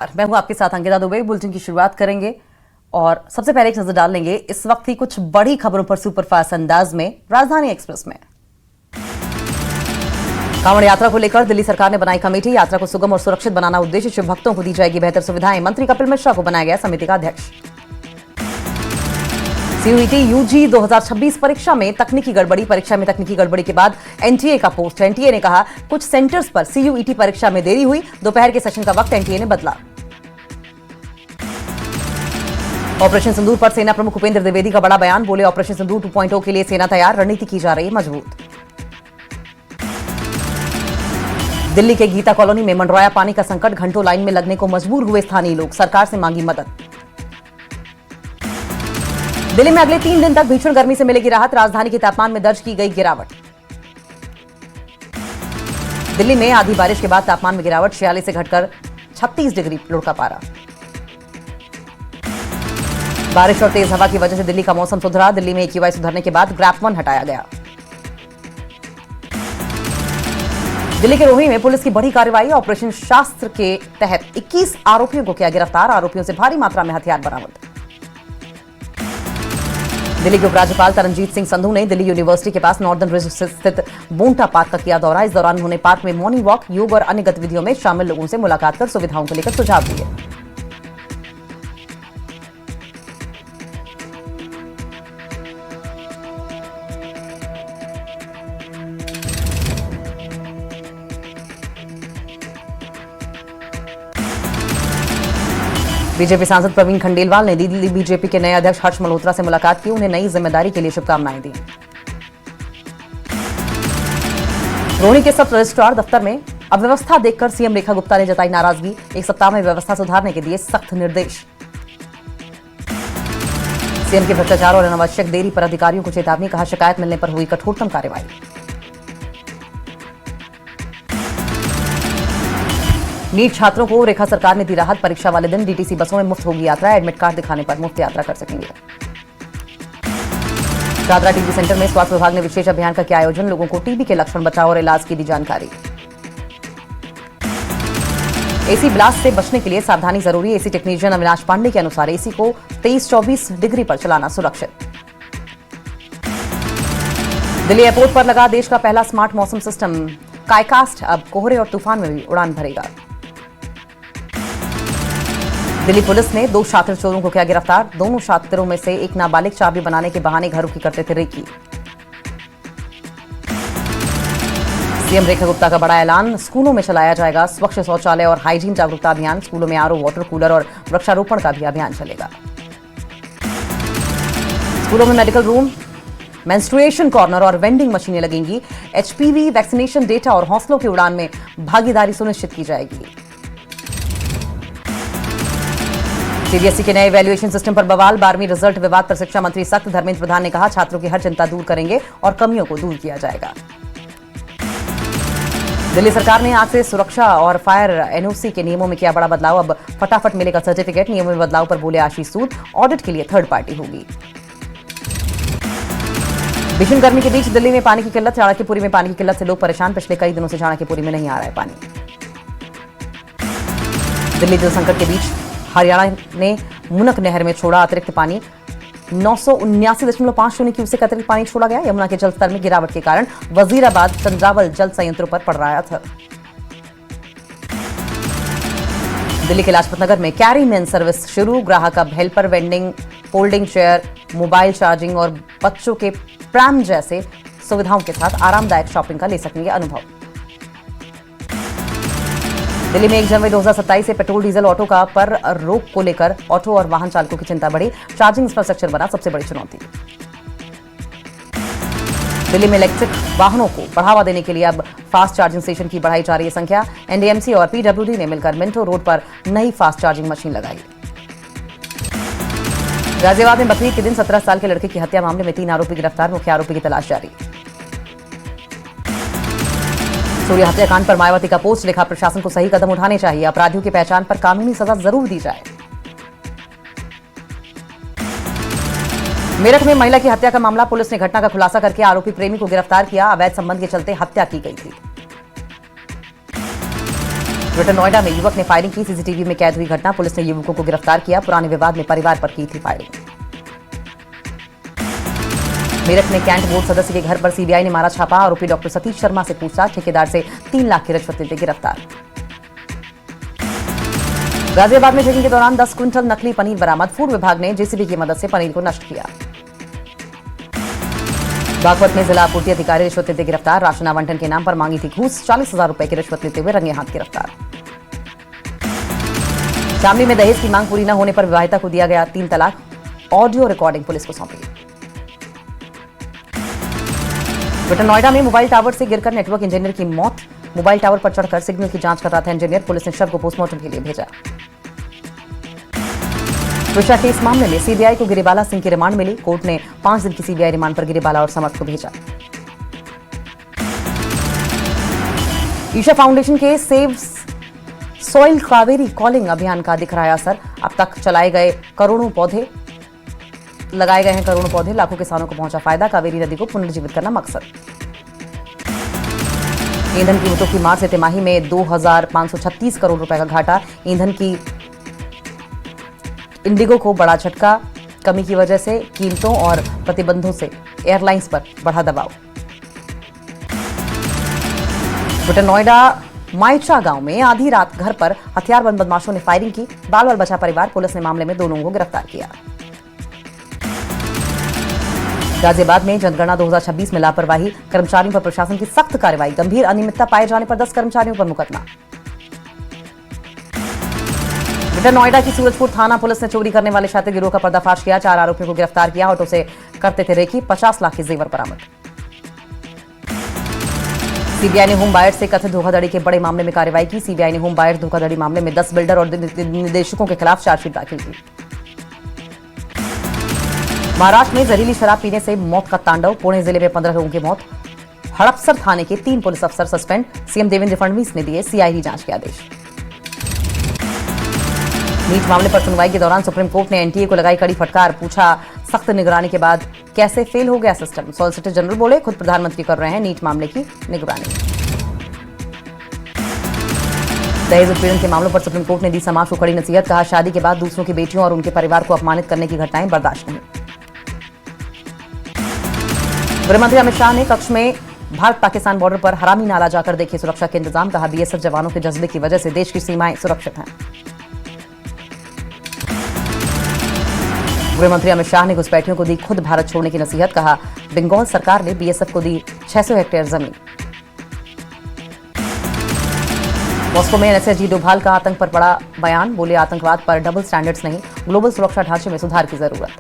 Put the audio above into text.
मैं हूं आपके साथ अंकिता दुबे। बुलेटिन की शुरुआत करेंगे और सबसे पहले एक नजर डाल लेंगे इस वक्त की कुछ बड़ी खबरों पर सुपरफास्ट अंदाज में। राजधानी एक्सप्रेस में कांवड़ यात्रा को लेकर दिल्ली सरकार ने बनाई कमेटी। यात्रा को सुगम और सुरक्षित बनाना उद्देश्य। शिव भक्तों को दी जाएगी बेहतर सुविधाएं। मंत्री कपिल मिश्रा को बनाया गया समिति का अध्यक्ष। सीयूईटी यूजी 2026 परीक्षा में तकनीकी गड़बड़ी। परीक्षा में तकनीकी गड़बड़ी के बाद एनटीए का पोस्ट। एनटीए ने कहा कुछ सेंटर्स पर सीयूईटी परीक्षा में देरी हुई। दोपहर के सेशन का वक्त एनटीए ने बदला। ऑपरेशन सिंदूर पर सेना प्रमुख उपेंद्र द्विवेदी का बड़ा बयान। बोले ऑपरेशन सिंदूर 2.0 के लिए सेना तैयार। रणनीति की जा रही है मजबूत। दिल्ली के गीता कॉलोनी में मंडराया पानी का संकट। घंटों लाइन में लगने को मजबूर हुए स्थानीय लोग। सरकार से मांगी मदद। दिल्ली में अगले 3 दिन तक भीषण गर्मी से मिलेगी राहत। राजधानी के तापमान में दर्ज की गई गिरावट। दिल्ली में आधी बारिश के बाद तापमान में गिरावट। 46 से घटकर 36 डिग्री लुढ़का पारा। बारिश और तेज हवा की वजह से दिल्ली का मौसम सुधरा। दिल्ली में AQI सुधरने के बाद ग्राफ 1 हटाया गया। दिल्ली के रोही में पुलिस की बड़ी कार्रवाई। ऑपरेशन शास्त्र के तहत 21 आरोपियों को किया गिरफ्तार। आरोपियों से भारी मात्रा में हथियार बरामद। दिल्ली के उपराज्यपाल तरनजीत सिंह संधू ने दिल्ली यूनिवर्सिटी के पास नॉर्दर्न रिज स्थित बोंटा पार्क का किया दौरा। इस दौरान उन्होंने पार्क में मॉर्निंग वॉक, योग और अन्य गतिविधियों में शामिल लोगों से मुलाकात कर सुविधाओं को लेकर सुझाव दिए। बीजेपी सांसद प्रवीण खंडेलवाल ने दिल्ली बीजेपी के नए अध्यक्ष हर्ष मल्होत्रा से मुलाकात की। उन्हें नई जिम्मेदारी के लिए शुभकामनाएं दी। रोहिणी के सब रजिस्ट्रार दफ्तर में अव्यवस्था देखकर सीएम रेखा गुप्ता ने जताई नाराजगी। 1 सप्ताह में व्यवस्था सुधारने के दिए सख्त निर्देश। सीएम के भ्रष्टाचार और अनावश्यक देरी पर अधिकारियों को चेतावनी। कहा शिकायत मिलने पर हुई कठोरतम कार्रवाई। नीट छात्रों को रेखा सरकार ने दी राहत। परीक्षा वाले दिन डीटीसी बसों में मुफ्त होगी यात्रा। एडमिट कार्ड दिखाने पर मुफ्त यात्रा कर सकेंगे। शादरा टीबी सेंटर में स्वास्थ्य विभाग ने विशेष अभियान का किया आयोजन। लोगों को टीबी के लक्षण, बचाव और इलाज की दी जानकारी। एसी ब्लास्ट से बचने के लिए सावधानी जरूरी। एसी टेक्नीशियन अविनाश पांडे के अनुसार एसी को 23-24 डिग्री पर चलाना सुरक्षित। दिल्ली एयरपोर्ट पर लगा देश का पहला स्मार्ट मौसम सिस्टम काइकास्ट। अब कोहरे और तूफान में भी उड़ान भरेगा। दिल्ली पुलिस ने 2 शातिर चोरों को किया गिरफ्तार। दोनों शातिरों में से एक नाबालिग चाबी बनाने के बहाने घरों की करते थे रेकी। सीएम रेखा गुप्ता का बड़ा ऐलान। स्कूलों में चलाया जाएगा स्वच्छ शौचालय और हाइजीन जागरूकता अभियान। स्कूलों में आरओ, वाटर कूलर और वृक्षारोपण का भी अभियान चलेगा। स्कूलों में मेडिकल रूम, मेंस्ट्रुएशन कॉर्नर और वेंडिंग मशीनें लगेंगी। HPV वैक्सीनेशन डेटा और हौसलों की उड़ान में भागीदारी सुनिश्चित की जाएगी। सीबीएसई के नए इवैल्यूएशन सिस्टम पर बवाल। 12वीं रिजल्ट विवाद पर शिक्षा मंत्री सख्त। धर्मेंद्र प्रधान ने कहा छात्रों की हर चिंता दूर करेंगे और कमियों को दूर किया जाएगा। दिल्ली सरकार ने आज से सुरक्षा और फायर एनओसी के नियमों में किया बड़ा बदलाव। अब फटाफट मिलेगा सर्टिफिकेट। नियमों में बदलाव पर बोले आशीष सूद। ऑडिट के लिए थर्ड पार्टी होगी। भीषण गर्मी के बीच दिल्ली में पानी की किल्लत। चाणक्यपुरी में पानी की किल्लत से लोग परेशान। पिछले कई दिनों से चाणक्यपुरी में नहीं आ रहा है पानी। दिल्ली जल संकट के बीच हरियाणा ने मुनक नहर में छोड़ा अतिरिक्त पानी। 979.50 क्यूसेक अतिरिक्त पानी छोड़ा गया। यमुना के जल स्तर में गिरावट के कारण वजीराबाद, चंद्रावल जल संयंत्रों पर पड़ रहा था। दिल्ली के लाजपत नगर में कैरी मैन सर्विस शुरू। ग्राहक अब helper, vending, folding chair, mobile charging और बच्चों के प्रैम जैसे सुविधाओं के साथ आरामदायक शॉपिंग का ले सकेंगे अनुभव। दिल्ली में 1 जनवरी 2027 से पेट्रोल, डीजल, ऑटो का पर रोक को लेकर ऑटो और वाहन चालकों की चिंता बढ़ी। चार्जिंग इंफ्रास्ट्रक्चर बना सबसे बड़ी चुनौती। दिल्ली में इलेक्ट्रिक वाहनों को बढ़ावा देने के लिए अब फास्ट चार्जिंग स्टेशन की बढ़ाई जा रही है संख्या। एनडीएमसी और पीडब्ल्यूडी ने मिलकर मिंटो रोड पर नई फास्ट चार्जिंग मशीन लगाई। गाजियाबाद में बकरीद के दिन 17 साल के लड़के की हत्या मामले में 3 आरोपी गिरफ्तार। मुख्य आरोपी की तलाश जारी। सूर्या हत्याकांड पर मायावती का पोस्ट लिखा प्रशासन को सही कदम उठाने चाहिए। अपराधियों की पहचान पर कानूनी सजा जरूर दी जाए। मेरठ में महिला की हत्या का मामला। पुलिस ने घटना का खुलासा करके आरोपी प्रेमी को गिरफ्तार किया। अवैध संबंध के चलते हत्या की गई थी। ग्रेटर नोएडा में युवक ने फायरिंग की, सीसीटीवी में कैद हुई घटना, पुलिस ने युवकों को गिरफ्तार किया। पुराने विवाद में परिवार पर की थी फायरिंग। मेरठ में कैंट बोर्ड सदस्य के घर पर सीबीआई ने मारा छापा, आरोपी डॉक्टर सतीश शर्मा से पूछताछ, ठेकेदार से 3 लाख की रिश्वत लेते गिरफ्तार। गाजियाबाद में चेकिंग के दौरान 10 क्विंटल नकली पनीर बरामद, फूड विभाग ने जेसीबी की मदद से पनीर को नष्ट किया। बागपत में जिला आपूर्ति अधिकारी रिश्वत लेते गिरफ्तार, राशन आवंटन के नाम पर मांगी थी घूस, 40,000 रुपए की रिश्वत लेते हुए रंगे हाथ गिरफ्तार। शामली में दहेज की मांग पूरी न होने पर विवाहिता को दिया गया 3 तलाक, ऑडियो रिकॉर्डिंग पुलिस को सौंपी। ग्रेटर नोएडा में मोबाइल टावर से गिरकर नेटवर्क इंजीनियर की मौत, मोबाइल टावर पर चढ़कर सिग्नल की जांच कर रहा था इंजीनियर, पुलिस ने शव को पोस्टमार्टम के लिए भेजा। विशा केस मामले में सीबीआई को गिरिबाला सिंह की रिमांड मिली, कोर्ट ने 5 दिन की सीबीआई रिमांड पर गिरिबाला और समर्थ को भेजा। ईशा फाउंडेशन के सेव सॉइल कावेरी कॉलिंग अभियान का दिख रहा है असर, अब तक लगाए गए करोड़ों पौधे, लाखों किसानों को पहुंचा फायदा, कावेरी नदी को पुनर्जीवित करना मकसद। ईंधन कीमतों की मार से तिमाही में 2,536 करोड़ रुपए का घाटा, ईंधन की इंडिगो को बड़ा झटका, कमी की वजह से कीमतों और प्रतिबंधों से एयरलाइंस पर बढ़ा दबाव। ग्रेटर नोएडा माइचा गांव में आधी रात घर पर हथियारबंद बदमाशों ने फायरिंग की, बाल बचा परिवार, पुलिस ने मामले में 2 लोगों को गिरफ्तार किया। गाजियाबाद में जनगणना 2026 में लापरवाही, कर्मचारियों पर प्रशासन की सख्त कार्रवाई, गंभीर अनियमितता पाए जाने पर 10 कर्मचारियों पर मुकदमा। ग्रेटर नोएडा की सूरजपुर थाना पुलिस ने चोरी करने वाले शातिर गिरोह का पर्दाफाश किया, 4 आरोपियों को गिरफ्तार किया, ऑटो से करते थे रेकी, 50 लाख के जेवर बरामद। सीबीआई ने होम बायर्स से कथित धोखाधड़ी के बड़े मामले में कार्रवाई की, सीबीआई ने होम बायर्स धोखाधड़ी मामले में 10 बिल्डर और निदेशकों के खिलाफ चार्जशीट दाखिल की। महाराष्ट्र में जहरीली शराब पीने से मौत का तांडव, पुणे जिले में 15 लोगों की मौत, हड़पसर थाने के 3 पुलिस अफसर सस्पेंड, सीएम देवेंद्र फडणवीस ने दिए सीआईडी जांच के आदेश। नीट मामले पर सुनवाई के दौरान सुप्रीम कोर्ट ने एनटीए को लगाई कड़ी फटकार, पूछा सख्त निगरानी के बाद कैसे फेल हो गया सिस्टम, सॉलिसिटर जनरल बोले खुद प्रधानमंत्री कर रहे हैं नीट मामले की निगरानी। दहेज उत्पीड़न के मामलों पर सुप्रीम कोर्ट ने दी समाज को कड़ी नसीहत, कहा शादी के बाद दूसरों की बेटियों और उनके परिवार को अपमानित करने की घटनाएं बर्दाश्त नहीं। गृहमंत्री अमित शाह ने कक्ष में भारत पाकिस्तान बॉर्डर पर हरामी नाला जाकर देखे सुरक्षा के इंतजाम, कहा बीएसएफ जवानों के जज्बे की वजह से देश की सीमाएं सुरक्षित हैं। गृहमंत्री अमित शाह ने घुसपैठियों को दी खुद भारत छोड़ने की नसीहत, कहा बंगाल सरकार ने बीएसएफ को दी 600 हेक्टेयर जमीन। मॉस्को में एनएसएस डोभाल का आतंक पर बड़ा बयान, बोले आतंकवाद पर डबल स्टैंडर्ड्स नहीं, ग्लोबल सुरक्षा ढांचे में सुधार की जरूरत।